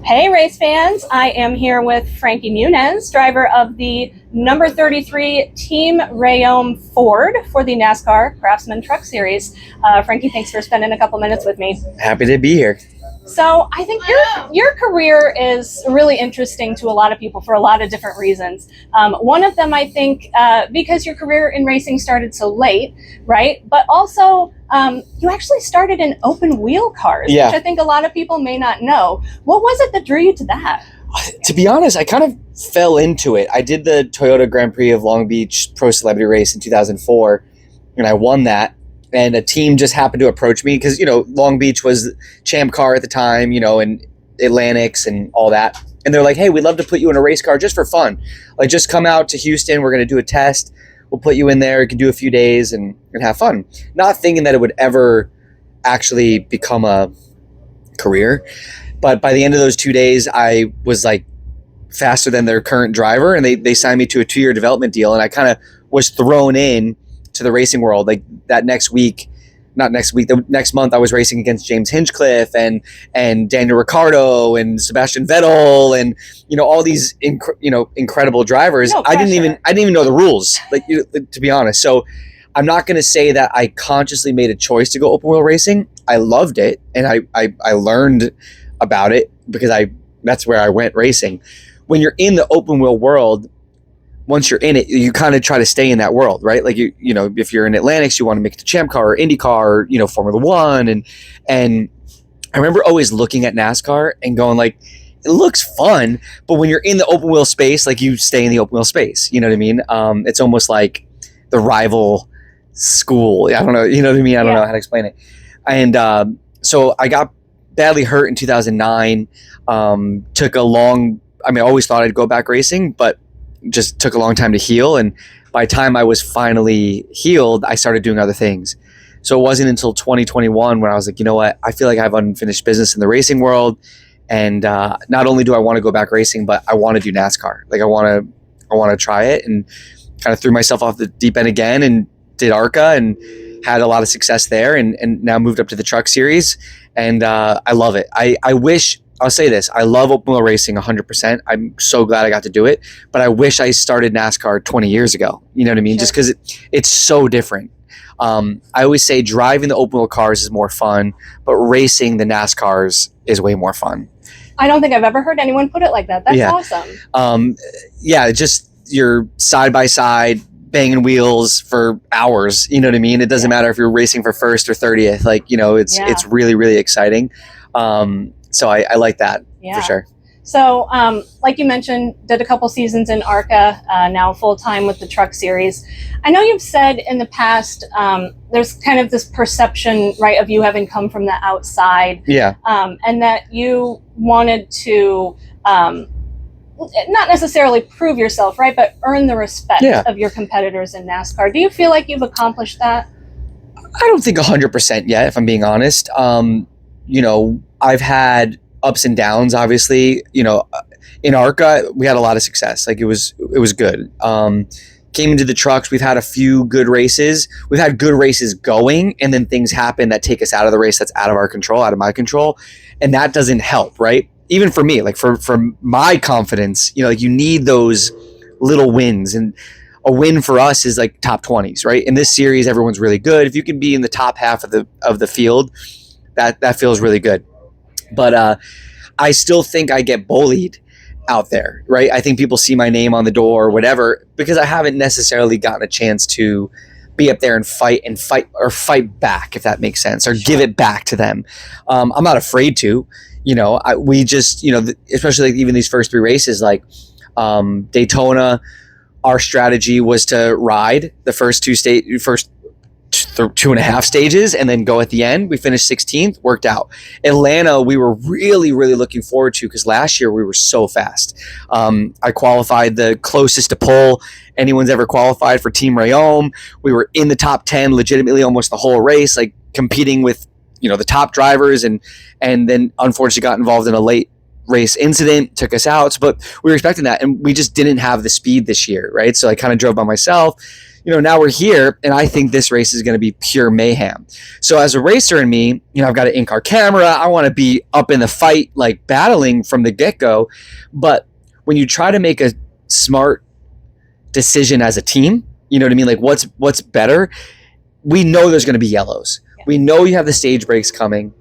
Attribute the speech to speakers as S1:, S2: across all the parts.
S1: Hey race fans, I am here with Frankie Muniz, driver of the number 33 Team Rayom Ford for the NASCAR Craftsman Truck Series. Frankie, thanks for spending a couple minutes with me.
S2: Happy to be here.
S1: So I think your career is really interesting to a lot of people for a lot of different reasons. One of them, I think, because your career in racing started so late, right? But also, you actually started in open wheel cars, which I think a lot of people may not know. What was it that drew you to that?
S2: To be honest, I kind of fell into it. I did the Toyota Grand Prix of Long Beach Pro Celebrity Race in 2004, and I won that. And a team just happened to approach me because, Long Beach was champ car at the time, and Atlantics and all that. And they're like, hey, we'd love to put you in a race car just for fun. Like, just come out to Houston. We're going to do a test. We'll put you in there. You can do a few days and have fun. Not thinking that it would ever actually become a career. But by the end of those 2 days, I was like faster than their current driver. And they signed me to a 2-year development deal. And I kind of was thrown in to the racing world. Like the next month I was racing against James Hinchcliffe and Daniel Ricciardo and Sebastian Vettel and all these incredible drivers.
S1: No
S2: I didn't even know the rules, to be honest. So I'm not going to say that I consciously made a choice to go open wheel racing. I loved it and I learned about it because that's where I went racing. When you're in the open wheel world, once you're in it, you kind of try to stay in that world, right? Like if you're in Atlantics, you want to make it to Champ Car or IndyCar, or, Formula One. And I remember always looking at NASCAR and going like, it looks fun, but when you're in the open wheel space, like you stay in the open wheel space, you know what I mean? It's almost like the rival school. I don't know. You know what I mean? I don't know how to explain it. And so I got badly hurt in 2009. I always thought I'd go back racing, but just took a long time to heal. And by the time I was finally healed, I started doing other things. So it wasn't until 2021 when I was like, you know what? I feel like I have unfinished business in the racing world. And not only do I want to go back racing, but I want to do NASCAR. Like I want to try it, and kind of threw myself off the deep end again and did ARCA and had a lot of success there, and now moved up to the Truck Series. And I love it. I'll say this. I love open wheel racing 100%. I'm so glad I got to do it. But I wish I started NASCAR 20 years ago. You know what I mean? Sure. Just because it's so different. I always say driving the open wheel cars is more fun, but racing the NASCARs is way more fun.
S1: I don't think I've ever heard anyone put it like that. That's awesome.
S2: Just you're side by side, banging wheels for hours. You know what I mean? It doesn't matter if you're racing for first or 30th. It's really, really exciting. So I like that for sure.
S1: So like you mentioned, did a couple seasons in ARCA, now full-time with the Truck Series. I know you've said in the past, there's kind of this perception, right, of you having come from the outside.
S2: Yeah.
S1: And that you wanted to not necessarily prove yourself, right, but earn the respect of your competitors in NASCAR. Do you feel like you've accomplished that?
S2: I don't think 100% yet, if I'm being honest. I've had ups and downs, obviously. In ARCA, we had a lot of success. Like it was good. Came into the trucks, we've had a few good races. We've had good races going, and then things happen that take us out of the race that's out of our control, out of my control. And that doesn't help, right? Even for me, like for my confidence, you need those little wins. And a win for us is like top 20s, right? In this series, everyone's really good. If you can be in the top half of the field, that feels really good. But I still think I get bullied out there, right? I think people see my name on the door or whatever because I haven't necessarily gotten a chance to be up there and fight back, if that makes sense, or give it back to them. I'm not afraid to. We just, especially like even these first 3 races, like Daytona, our strategy was to ride the first 2.5 stages and then go at the end. We finished 16th, worked out. Atlanta, we were really, really looking forward to because last year we were so fast. I qualified the closest to pole anyone's ever qualified for Team Rayom. We were in the top 10 legitimately almost the whole race, like competing with the top drivers, and then unfortunately got involved in a late race incident took us out, but we were expecting that, and we just didn't have the speed this year, right? So I kind of drove by myself. Now we're here, and I think this race is going to be pure mayhem. So as a racer in me, I've got an in-car camera. I want to be up in the fight, like battling from the get-go. But when you try to make a smart decision as a team, you know what I mean? Like what's better? We know there's going to be yellows. Yeah. We know you have the stage breaks coming.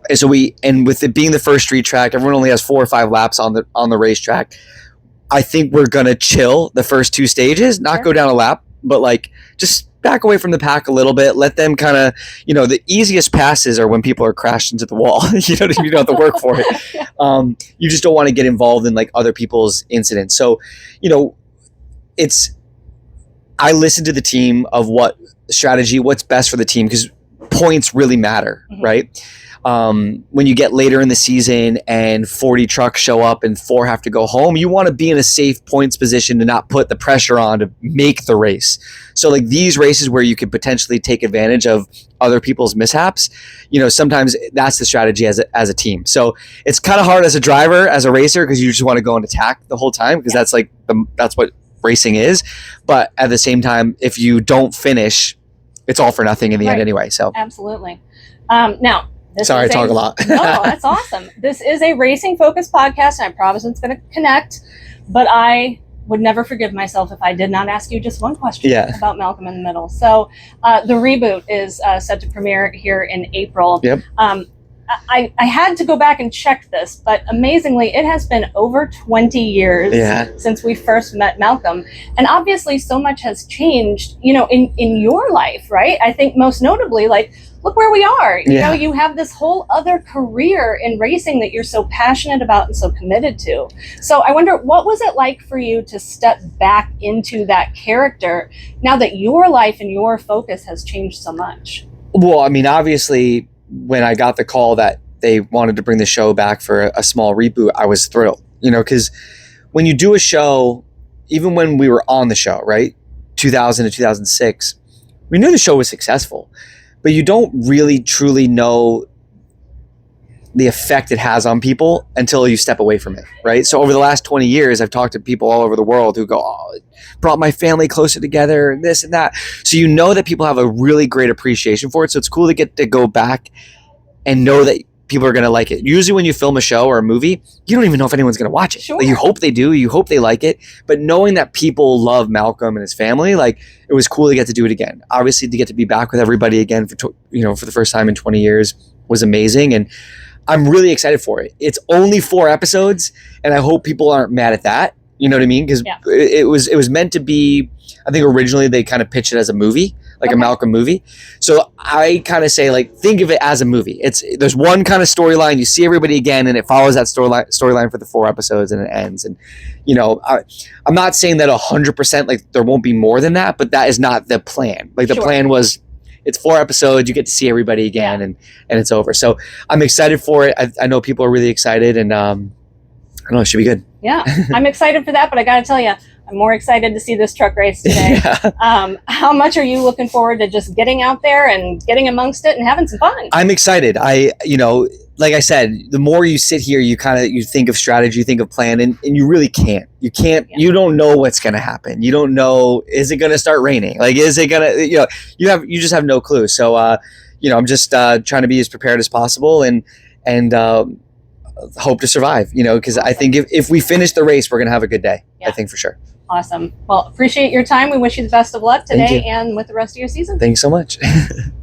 S2: And so with it being the first street track, everyone only has 4 or 5 laps on the racetrack. I think we're going to chill the first 2 stages, not go down a lap, but like just back away from the pack a little bit. Let them kind of, the easiest passes are when people are crashed into the wall. You don't have to work for it. You just don't want to get involved in like other people's incidents. So, I listen to the team of what strategy, what's best for the team, because points really matter, right? When you get later in the season and 40 trucks show up and 4 have to go home, you want to be in a safe points position to not put the pressure on to make the race. So like these races where you could potentially take advantage of other people's mishaps, sometimes that's the strategy as a team. So it's kind of hard as a driver, as a racer, because you just want to go and attack the whole time, because that's like that's what racing is. But at the same time, if you don't finish, it's all for nothing in the end anyway. So
S1: absolutely. Now,
S2: sorry, I talk a lot.
S1: No, that's awesome. This is a racing-focused podcast, and I promise it's going to connect. But I would never forgive myself if I did not ask you just one question about Malcolm in the Middle. So the reboot is set to premiere here in April.
S2: Yep.
S1: I had to go back and check this, but amazingly, it has been over 20 years since we first met Malcolm. And obviously, so much has changed, in your life, right? I think most notably, like, look where we are. You have this whole other career in racing that you're so passionate about and so committed to. So I wonder, what was it like for you to step back into that character now that your life and your focus has changed so much?
S2: Well, I mean, obviously, when I got the call that they wanted to bring the show back for a small reboot, I was thrilled, because when you do a show, even when we were on the show, right, 2000 to 2006, we knew the show was successful, but you don't really truly know the effect it has on people until you step away from it, right? So over the last 20 years, I've talked to people all over the world who go, oh, it brought my family closer together and this and that. So you know that people have a really great appreciation for it. So it's cool to get to go back and know that people are going to like it. Usually when you film a show or a movie, you don't even know if anyone's going to watch it.
S1: Sure.
S2: Like, you hope they do. You hope they like it. But knowing that people love Malcolm and his family, like, it was cool to get to do it again. Obviously, to get to be back with everybody again for the first time in 20 years was amazing. And I'm really excited for it. It's only 4 episodes, and I hope people aren't mad at that. You know what I mean? Because it was meant to be, I think originally they kind of pitched it as a movie, like a Malcolm movie. So I kind of say, like, think of it as a movie. There's one kind of storyline. You see everybody again, and it follows that storyline for the 4 episodes, and it ends. And, I'm not saying that 100%, like, there won't be more than that, but that is not the plan. Like, the plan was, it's 4 episodes, you get to see everybody again, and it's over. So I'm excited for it. I know people are really excited, and I don't know, it should be good.
S1: Yeah, I'm excited for that, but I got to tell you, I'm more excited to see this truck race today. How much are you looking forward to just getting out there and getting amongst it and having some fun?
S2: I'm excited. Like I said, the more you sit here, you think of strategy, you think of plan, and you really can't. You can't. You don't know what's going to happen. You don't know, is it going to start raining? Like, is it going to? You just have no clue. So, I'm just trying to be as prepared as possible and hope to survive. Because I think if we finish the race, we're going to have a good day. I think for sure.
S1: Awesome. Well, appreciate your time. We wish you the best of luck today and with the rest of your season.
S2: Thanks so much.